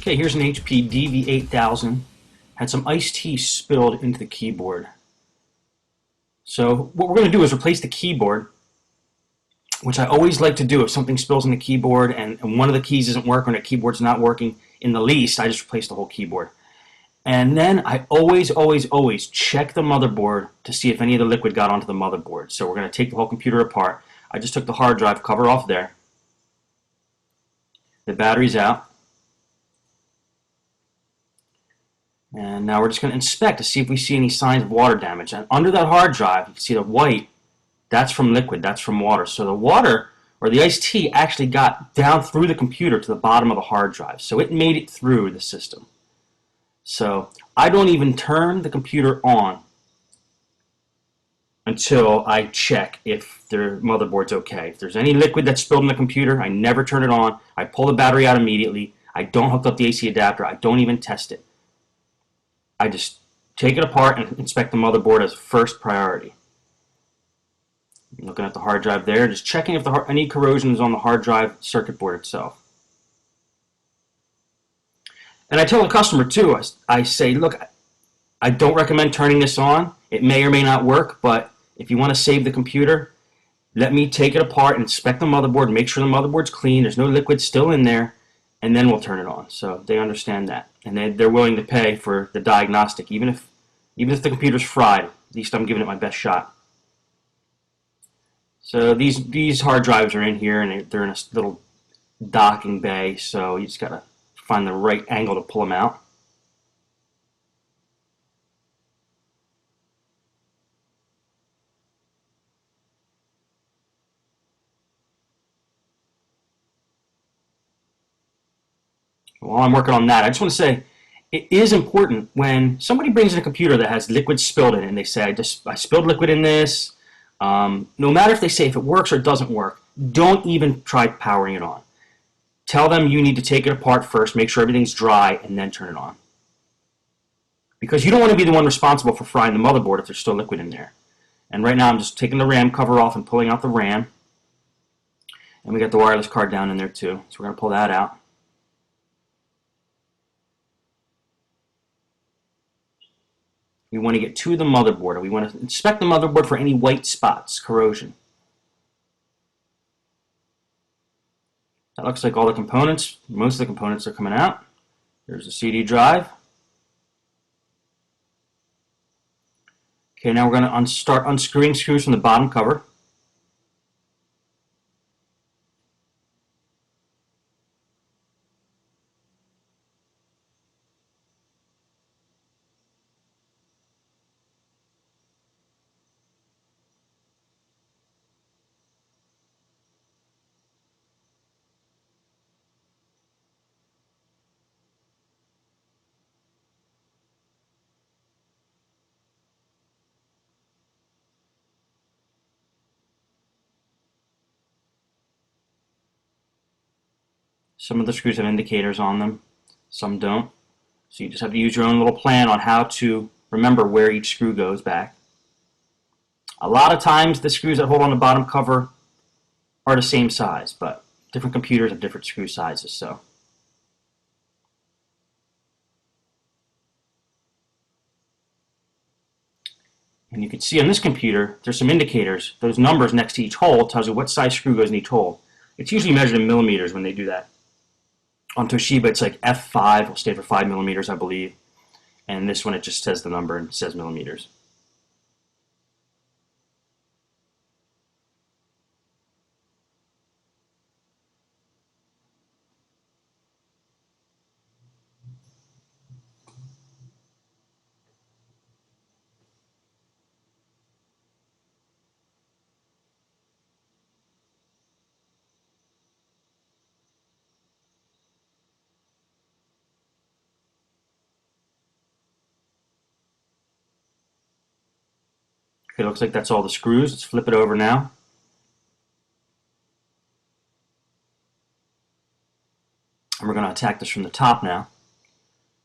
Okay, here's an HP DV8000. Had some iced tea spilled into the keyboard. So what we're going to do is replace the keyboard, which I always like to do if something spills in the keyboard and one of the keys isn't working or the keyboard's not working in the least. I just replace the whole keyboard. And then I always check the motherboard to see if any of the liquid got onto the motherboard. So we're going to take the whole computer apart. I just took the hard drive cover off there. The battery's out. And now we're just going to inspect to see if we see any signs of water damage. And under that hard drive, you can see the white, that's from liquid, that's from water. So the water, or the iced tea, actually got down through the computer to the bottom of the hard drive. So it made it through the system. So I don't even turn the computer on until I check if the motherboard's okay. If there's any liquid that's spilled in the computer, I never turn it on. I pull the battery out immediately. I don't hook up the AC adapter. I don't even test it. I just take it apart and inspect the motherboard as first priority. I'm looking at the hard drive there, just checking if any corrosion is on the hard drive circuit board itself. And I tell the customer too, I say, look, I don't recommend turning this on. It may or may not work, but if you want to save the computer, let me take it apart and inspect the motherboard, make sure the motherboard's clean, there's no liquid still in there, and then we'll turn it on. So they understand that. And they're willing to pay for the diagnostic, even if the computer's fried. At least I'm giving it my best shot. So these hard drives are in here, and they're in a little docking bay, so you just got to find the right angle to pull them out. While I'm working on that, I just want to say it is important when somebody brings in a computer that has liquid spilled in it and they say, I spilled liquid in this. No matter if they say if it works or it doesn't work, don't even try powering it on. Tell them you need to take it apart first, make sure everything's dry, and then turn it on. Because you don't want to be the one responsible for frying the motherboard if there's still liquid in there. And right now I'm just taking the RAM cover off and pulling out the RAM. And we got the wireless card down in there too, so we're going to pull that out. We want to get to the motherboard, and we want to inspect the motherboard for any white spots, corrosion. That looks like all the components. Most of the components are coming out. There's the CD drive. Okay, now we're going to start unscrewing screws from the bottom cover. Some of the screws have indicators on them, some don't. So you just have to use your own little plan on how to remember where each screw goes back. A lot of times the screws that hold on the bottom cover are the same size, but different computers have different screw sizes. So and you can see on this computer there's some indicators. Those numbers next to each hole tells you what size screw goes in each hole. It's usually measured in millimeters when they do that. On Toshiba, it's like F5, will stand for 5 millimeters, I believe. And this one, it just says the number and says millimeters. Okay, looks like that's all the screws. Let's flip it over now. And we're going to attack this from the top now.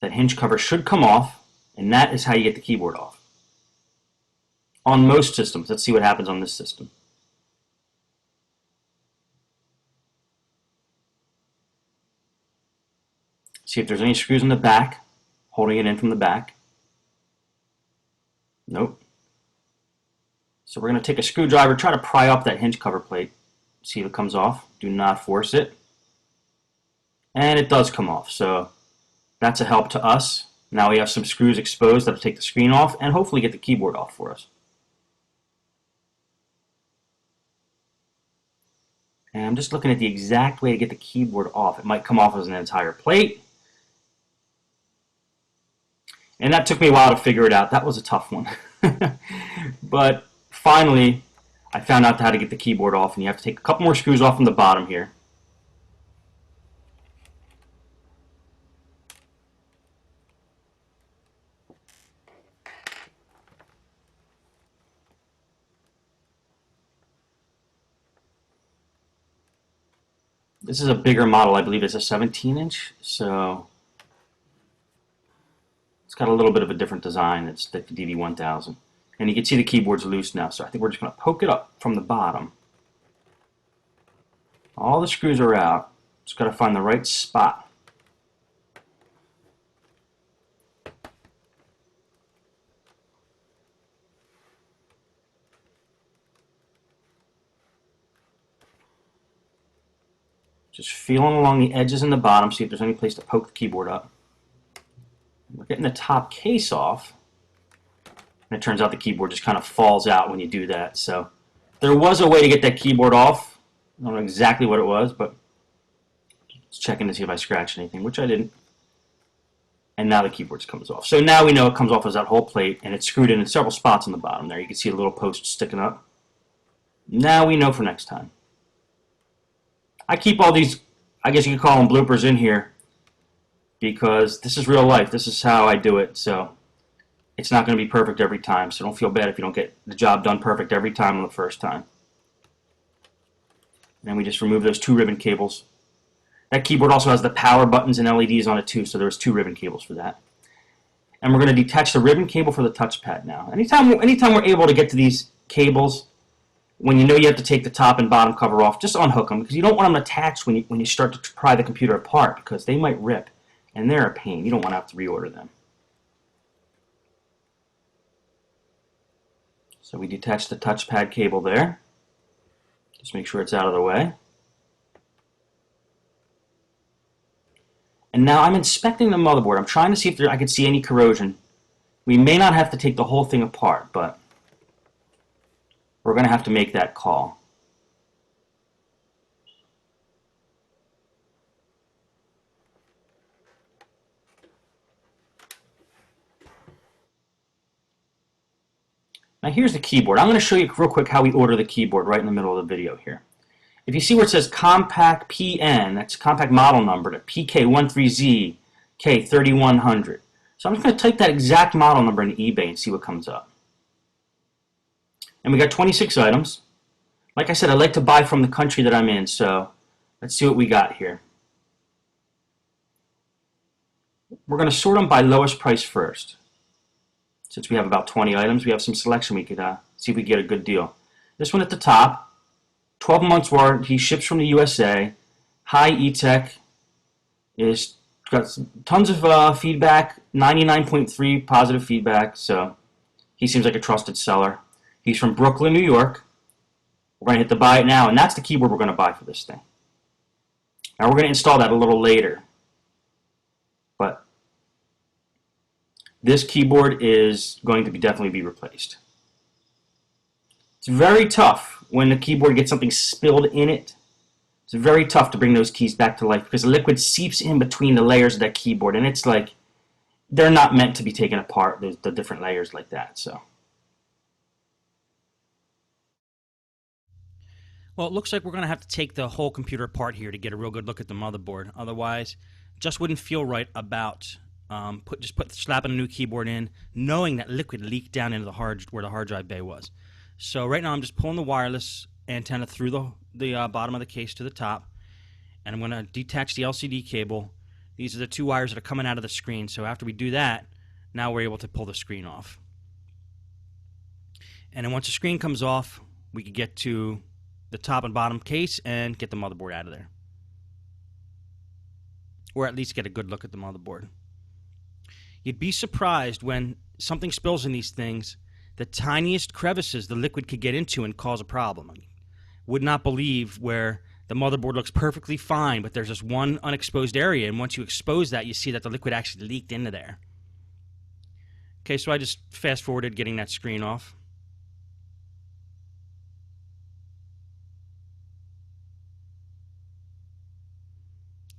That hinge cover should come off, and that is how you get the keyboard off. On most systems. Let's see what happens on this system. See if there's any screws in the back, holding it in from the back. Nope. So we're going to take a screwdriver, try to pry up that hinge cover plate, see if it comes off. Do not force it. And it does come off, so that's a help to us. Now we have some screws exposed that'll take the screen off and hopefully get the keyboard off for us. And I'm just looking at the exact way to get the keyboard off. It might come off as an entire plate. And that took me a while to figure it out. That was a tough one. But finally, I found out how to get the keyboard off, and you have to take a couple more screws off from the bottom here. This is a bigger model. I believe it's a 17-inch, so it's got a little bit of a different design. It's the DV1000. And you can see the keyboard's loose now, so I think we're just going to poke it up from the bottom. All the screws are out. Just got to find the right spot. Just feeling along the edges and the bottom, see if there's any place to poke the keyboard up. We're getting the top case off. And it turns out the keyboard just kind of falls out when you do that. So there was a way to get that keyboard off. I don't know exactly what it was, but just checking to see if I scratched anything, which I didn't. And now the keyboard comes off. So now we know it comes off as that whole plate, and it's screwed in several spots on the bottom there. You can see a little post sticking up. Now we know for next time. I keep all these, I guess you could call them bloopers in here, because this is real life. This is how I do it. So it's not going to be perfect every time, so don't feel bad if you don't get the job done perfect every time on the first time. And then we just remove those 2 ribbon cables. That keyboard also has the power buttons and LEDs on it too, so there's 2 ribbon cables for that. And we're going to detach the ribbon cable for the touchpad now. Anytime we're able to get to these cables, when you know you have to take the top and bottom cover off, just unhook them, because you don't want them attached when you start to pry the computer apart, because they might rip, and they're a pain. You don't want to have to reorder them. So we detach the touchpad cable there. Just make sure it's out of the way. And now I'm inspecting the motherboard. I'm trying to see if I can see any corrosion. We may not have to take the whole thing apart, but we're going to have to make that call. Now here's the keyboard. I'm going to show you real quick how we order the keyboard right in the middle of the video here. If you see where it says Compact PN, that's compact model number, to PK13Z K3100. So I'm just going to type that exact model number into eBay and see what comes up. And we got 26 items. Like I said, I like to buy from the country that I'm in, so let's see what we got here. We're going to sort them by lowest price first. Since we have about 20 items, we have some selection. We could see if we get a good deal. This one at the top, 12 months warranty, ships from the USA, high E-Tech, is got tons of feedback, 99.3 positive feedback, so he seems like a trusted seller. He's from Brooklyn, New York. We're going to hit the buy it now, and that's the keyboard we're going to buy for this thing. Now we're going to install that a little later. But this keyboard is going to definitely be replaced. It's very tough when the keyboard gets something spilled in it. It's very tough to bring those keys back to life because the liquid seeps in between the layers of that keyboard, and it's like they're not meant to be taken apart, the different layers like that. So, well, it looks like we're going to have to take the whole computer apart here to get a real good look at the motherboard. Otherwise, it just wouldn't feel right about slapping a new keyboard in, knowing that liquid leaked down into where the hard drive bay was. So right now I'm just pulling the wireless antenna through the bottom of the case to the top, and I'm going to detach the LCD cable. These are the 2 wires that are coming out of the screen, so after we do that, now we're able to pull the screen off. And then once the screen comes off, we can get to the top and bottom case and get the motherboard out of there. or at least get a good look at the motherboard. You'd be surprised when something spills in these things, the tiniest crevices the liquid could get into and cause a problem. Would not believe where the motherboard looks perfectly fine, but there's this one unexposed area, and once you expose that, you see that the liquid actually leaked into there. Okay, so I just fast forwarded getting that screen off.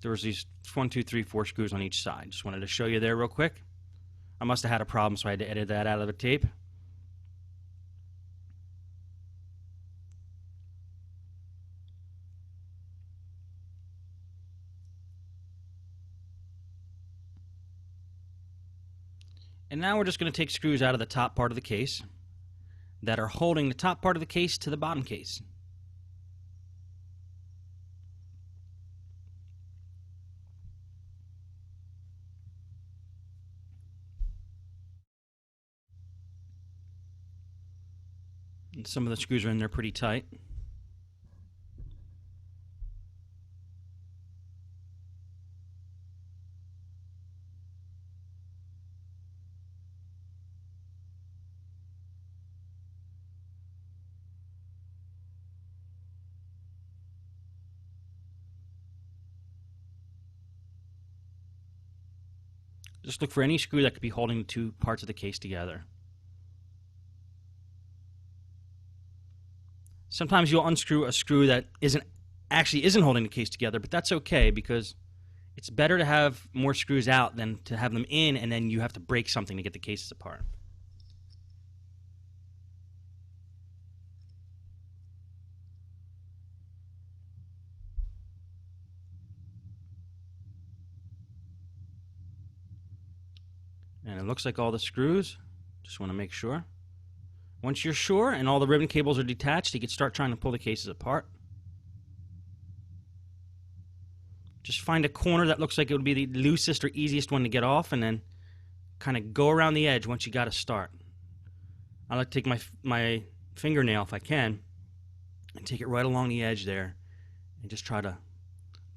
There was these 1, 2, 3, 4 screws on each side. Just wanted to show you there real quick. I must have had a problem, so I had to edit that out of the tape. And now we're just going to take screws out of the top part of the case that are holding the top part of the case to the bottom case. And some of the screws are in there pretty tight. Just look for any screw that could be holding the two parts of the case together. Sometimes you'll unscrew a screw that actually isn't holding the case together, but that's okay because it's better to have more screws out than to have them in and then you have to break something to get the cases apart. And it looks like all the screws. Just want to make sure. Once you're sure and all the ribbon cables are detached, you can start trying to pull the cases apart. Just find a corner that looks like it would be the loosest or easiest one to get off and then kind of go around the edge once you got to start. I like to take my fingernail, if I can, and take it right along the edge there and just try to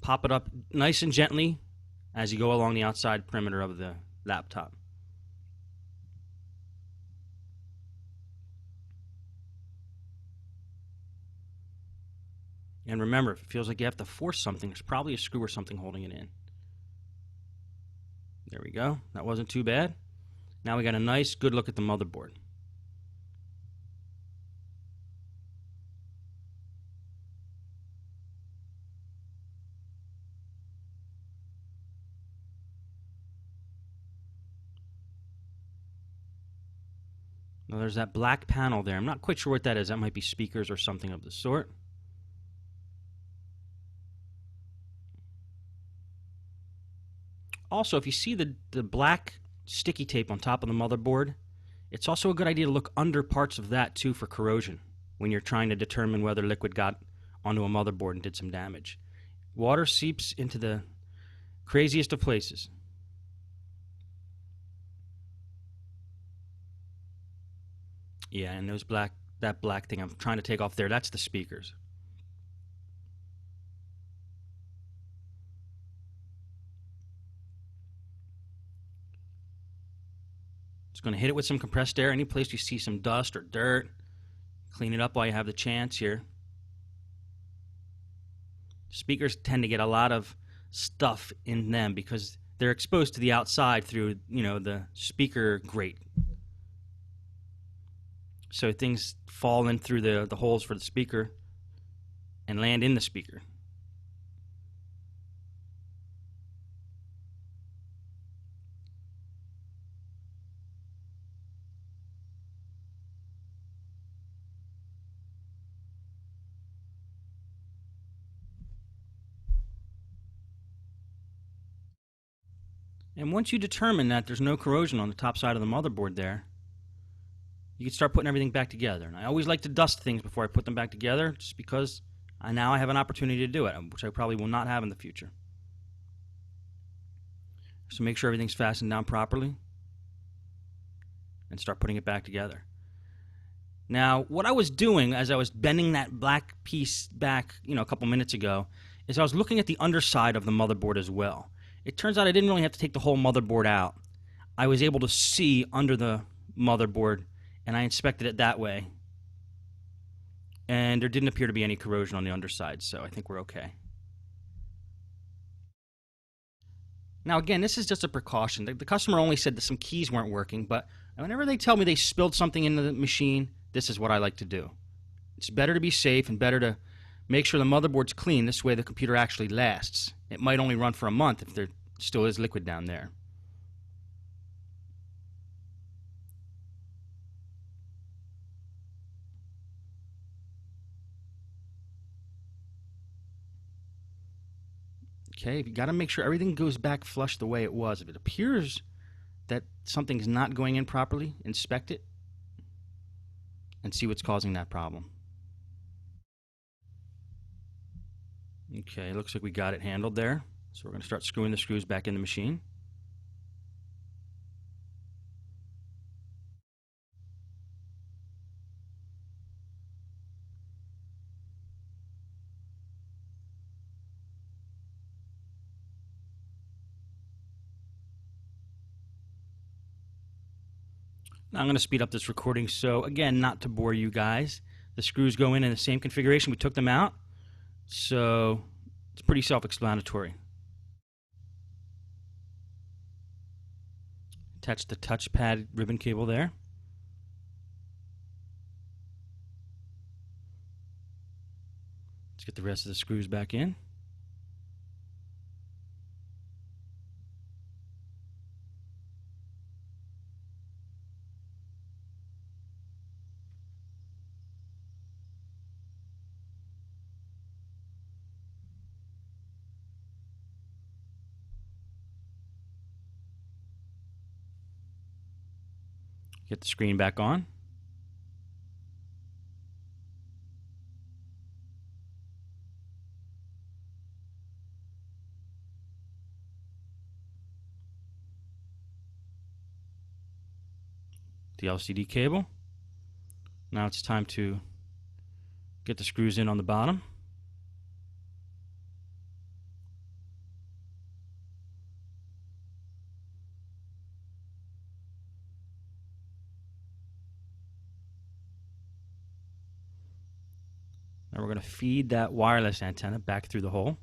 pop it up nice and gently as you go along the outside perimeter of the laptop. And remember, if it feels like you have to force something, there's probably a screw or something holding it in. There we go. That wasn't too bad. Now we got a nice, good look at the motherboard. Now there's that black panel there. I'm not quite sure what that is. That might be speakers or something of the sort. Also, if you see the black sticky tape on top of the motherboard, it's also a good idea to look under parts of that too for corrosion when you're trying to determine whether liquid got onto a motherboard and did some damage. Water seeps into the craziest of places. Yeah, and that black thing I'm trying to take off there, that's the speakers. Just going to hit it with some compressed air. Any place you see some dust or dirt, clean it up while you have the chance here. Speakers tend to get a lot of stuff in them because they're exposed to the outside through, the speaker grate. So things fall in through the holes for the speaker and land in the speaker. And once you determine that there's no corrosion on the top side of the motherboard there, you can start putting everything back together. And I always like to dust things before I put them back together just because now I have an opportunity to do it, which I probably will not have in the future. So make sure everything's fastened down properly and start putting it back together. Now, what I was doing as I was bending that black piece back, a couple minutes ago, is I was looking at the underside of the motherboard as well. It turns out I didn't really have to take the whole motherboard out. I was able to see under the motherboard, and I inspected it that way. And there didn't appear to be any corrosion on the underside, so I think we're okay. Now again, this is just a precaution. The customer only said that some keys weren't working, but whenever they tell me they spilled something into the machine, this is what I like to do. It's better to be safe and better to make sure the motherboard's clean. This way the computer actually lasts. It might only run for a month if there still is liquid down there. Okay, you got to make sure everything goes back flush the way it was. If it appears that something's not going in properly, inspect it and see what's causing that problem. Okay, looks like we got it handled there. So we're going to start screwing the screws back in the machine. Now I'm going to speed up this recording, so again, not to bore you guys, the screws go in the same configuration. We took them out, so it's pretty self-explanatory. Attach the touchpad ribbon cable there. Let's get the rest of the screws back in. Get the screen back on. The LCD cable. Now it's time to get the screws in on the bottom. Now we're going to feed that wireless antenna back through the hole.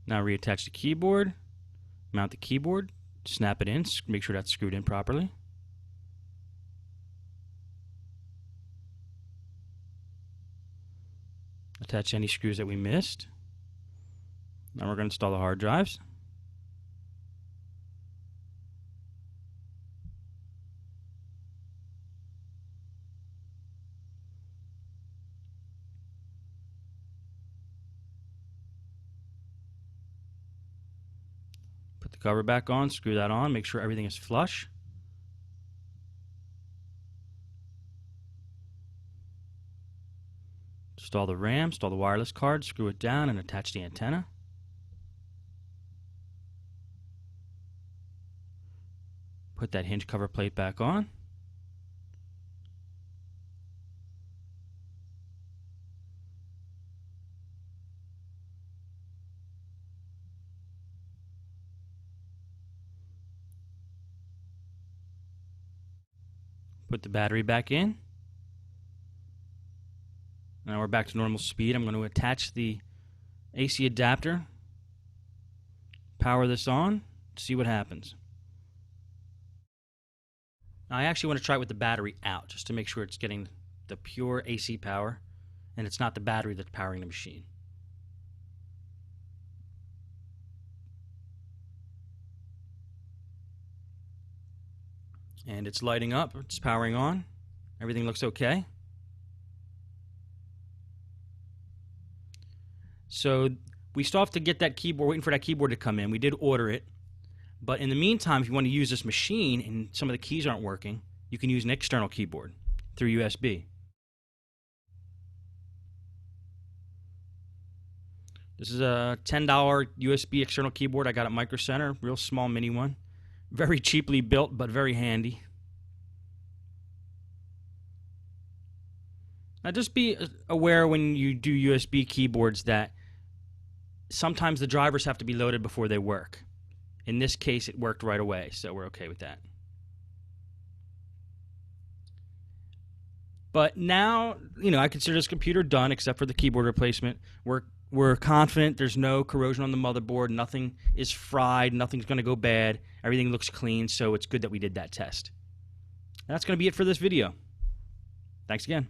Now reattach the keyboard, mount the keyboard, snap it in, make sure that's screwed in properly. Attach any screws that we missed. Now we're going to install the hard drives. Put the cover back on, screw that on, make sure everything is flush. Install the RAM, install the wireless card, screw it down and attach the antenna. Put that hinge cover plate back on. Put the battery back in. Now we're back to normal speed. I'm going to attach the AC adapter, power this on, see what happens. Now I actually want to try it with the battery out, just to make sure it's getting the pure AC power and it's not the battery that's powering the machine. And it's lighting up, it's powering on, everything looks okay. So we still have to get that keyboard, waiting for that keyboard to come in. We did order it. But in the meantime, if you want to use this machine and some of the keys aren't working, you can use an external keyboard through USB. This is a $10 USB external keyboard I got at Micro Center, real small mini one. Very cheaply built, but very handy. Now just be aware when you do USB keyboards that sometimes the drivers have to be loaded before they work. In this case, it worked right away, so we're okay with that. But now, I consider this computer done except for the keyboard replacement. We're confident there's no corrosion on the motherboard. Nothing is fried. Nothing's going to go bad. Everything looks clean, so it's good that we did that test. And that's going to be it for this video. Thanks again.